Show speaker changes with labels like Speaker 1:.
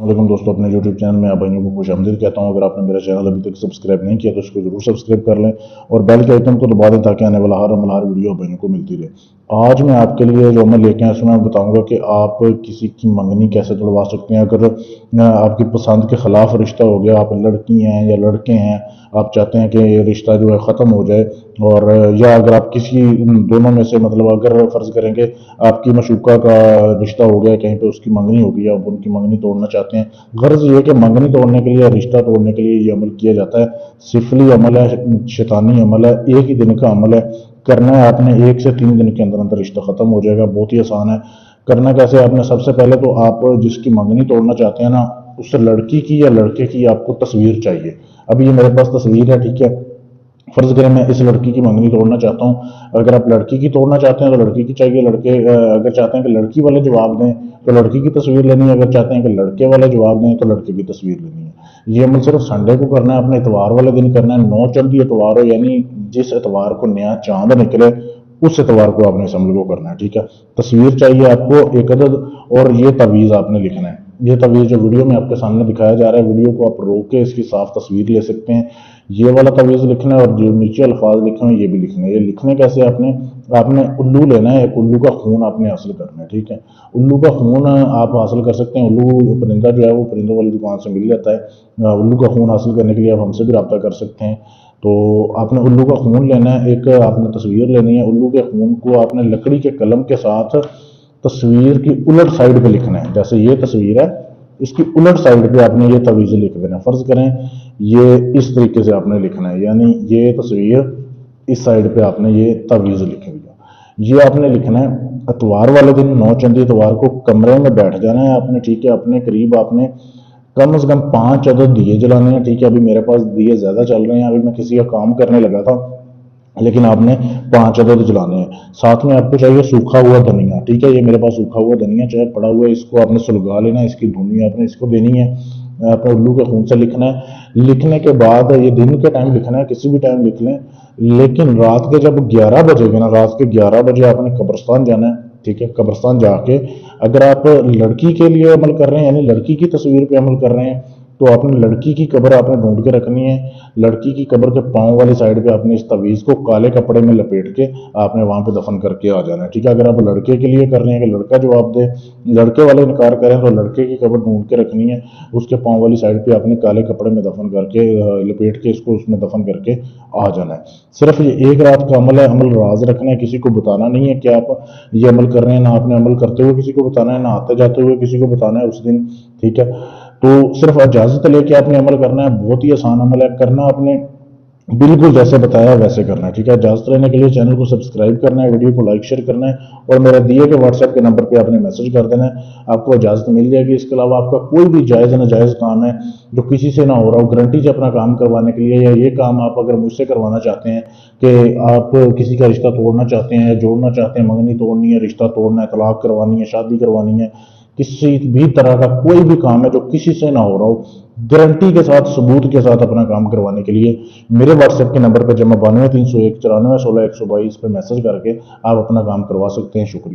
Speaker 1: लेकिन दोस्तों अपने YouTube चैनल में आप भाइयों को खुश आमदीद कहता हूँ। अगर आपने मेरा चैनल अभी तक सब्सक्राइब नहीं किया तो इसको जरूर सब्सक्राइब कर लें और बेल के आइकन को दबा दें ताकि आने वाला हर वीडियो भाइयों को मिलती रहे। आज मैं आपके लिए जो अमल लेके आया उसमें मैं बताऊंगा कि आप किसी की मंगनी कैसे तुड़वा सकते हैं। अगर आपकी पसंद के खिलाफ रिश्ता हो गया, आप लड़की हैं या लड़के हैं, आप चाहते हैं कि ये रिश्ता जो है ख़त्म हो जाए, और या अगर आप किसी दोनों में से मतलब अगर फ़र्ज़ करेंगे आपकी मशूका का रिश्ता हो गया, कहीं पे उसकी मंगनी हो गई, आप उनकी मंगनी तोड़ना चाहते हैं। गर्ज ये कि मंगनी तोड़ने के लिए, रिश्ता तोड़ने के लिए ये अमल किया जाता है। सिफली अमल है, शैतानी अमल है, एक ही दिन का अमल है। करना है आपने 1 से 3 दिन के अंदर अंदर रिश्ता ख़त्म हो जाएगा। बहुत ही आसान है। करना कैसे, आपने सबसे पहले तो आप जिसकी मंगनी तोड़ना चाहते हैं ना, उस लड़की की या लड़के की आपको तस्वीर चाहिए। अभी ये मेरे पास तस्वीर है, ठीक है। फर्ज करें मैं इस लड़की की मंगनी तोड़ना चाहता हूँ। अगर आप लड़की की तोड़ना चाहते हैं तो लड़की की चाहिए। लड़के अगर चाहते हैं कि लड़की वाले जवाब दें तो लड़की की तस्वीर लेनी है। अगर चाहते हैं कि लड़के वाले जवाब दें तो लड़के की तस्वीर लेनी है। ये अमल सिर्फ संडे को करना है, अपने इतवार वाले दिन करना है। 9 चंदी इतवार हो, यानी जिस इतवार को नया चांद निकले उस इतवार को आपने इस अमल को करना है, ठीक है। तस्वीर चाहिए आपको एक अदद, और ये तवीज़ आपने लिखना है। ये तवीज़ जो वीडियो में आपके सामने दिखाया जा रहा है, वीडियो को आप रोक के इसकी साफ तस्वीर ले सकते हैं। ये वाला तवीज़ लिखना है और जो नीचे अल्फाज लिखे हैं ये भी लिखने हैं। ये लिखने कैसे, आपने उल्लू लेना है। एक उल्लू का खून आपने हासिल करना है, ठीक है। उल्लू का खून आप हासिल कर सकते हैं। उल्लू परिंदा जो है वो परिंदों वाली दुकान से मिल जाता है। उल्लू का खून हासिल करने के लिए आप हमसे भी रब्ता कर सकते हैं। तो आपने उल्लू का खून लेना है, एक आपने तस्वीर लेनी है। उल्लू के खून को आपने लकड़ी के कलम के साथ तस्वीर की उलट साइड पे लिखना है। जैसे ये तस्वीर है, इसकी उलट साइड पे आपने ये तवीज़ लिख देना है। फ़र्ज़ करें ये इस तरीके से आपने लिखना है, यानी ये तस्वीर इस साइड पे आपने ये तवीज़ लिखी हुई है। ये आपने लिखना है इतवार वाले दिन, 9 चंदी इतवार को कमरे में बैठ जाना है आपने, ठीक है। अपने करीब आपने कम से कम 5 अदद दिए जलाने हैं, ठीक है। अभी मेरे पास दिए ज़्यादा चल रहे हैं, अभी मैं किसी का काम करने लगा था, लेकिन आपने 5 अदद जलाने हैं। साथ में आपको चाहिए सूखा हुआ धनिया, ठीक है। ये मेरे पास सूखा हुआ धनिया चाहे पड़ा हुआ है, इसको आपने सुलगा लेना है। इसकी धुनी आपने इसको देनी है। आपने उल्लू के खून से लिखना है। लिखने के बाद ये दिन के टाइम लिखना है, किसी भी टाइम लिख लें, लेकिन रात के जब 11 बजेगा ना, रात के 11 बजे आपने कब्रिस्तान जाना है, ठीक है। कब्रिस्तान जाके अगर आप लड़की के लिए अमल कर रहे हैं, यानी लड़की की तस्वीर पे अमल कर रहे हैं, तो आपने लड़की की कब्र आपने ढूंढ के रखनी है। लड़की की कब्र के पाँव वाली साइड पे आपने इस तवीज़ को काले कपड़े में लपेट के आपने वहां पे दफन करके आ जाना है, ठीक है। अगर आप लड़के के लिए कर रहे हैं कि लड़का जवाब दे, लड़के वाले इनकार करें, तो लड़के की कब्र ढूंढ के रखनी है। उसके पाँव वाली साइड पे आपने काले कपड़े में दफन करके लपेट के इसको उसमें दफन करके आ जाना है। सिर्फ ये एक रात का अमल है। अमल राज रखना है, किसी को बताना नहीं है कि आप ये अमल कर रहे हैं। ना आपने अमल करते हुए किसी को बताना है, ना आते जाते हुए किसी को बताना है उस दिन, ठीक है। तो सिर्फ इजाज़त लेके आपने अमल करना है। बहुत ही आसान अमल है। करना आपने बिल्कुल जैसे बताया वैसे करना है, ठीक है। इजाज़त लेने के लिए चैनल को सब्सक्राइब करना है, वीडियो को लाइक शेयर करना है, और मेरे दिए के व्हाट्सएप के नंबर पे आपने मैसेज कर देना है। आपको इजाज़त मिल जाएगी। इसके अलावा आपका कोई भी जायज़ नाजायज़ काम है जो किसी से ना हो रहा हो, गारंटी से अपना काम करवाने के लिए, या ये काम आप अगर मुझसे करवाना चाहते हैं कि आप किसी का रिश्ता तोड़ना चाहते हैं, जोड़ना चाहते हैं, मंगनी तोड़नी है, रिश्ता तोड़ना है, तलाक करवानी है, शादी करवानी है, किसी भी तरह का कोई भी काम है जो किसी से ना हो रहा हो, गारंटी के साथ, सबूत के साथ अपना काम करवाने के लिए मेरे व्हाट्सएप के नंबर पर जमा 92 301 94 16 122 पे मैसेज करके आप अपना काम करवा सकते हैं। शुक्रिया।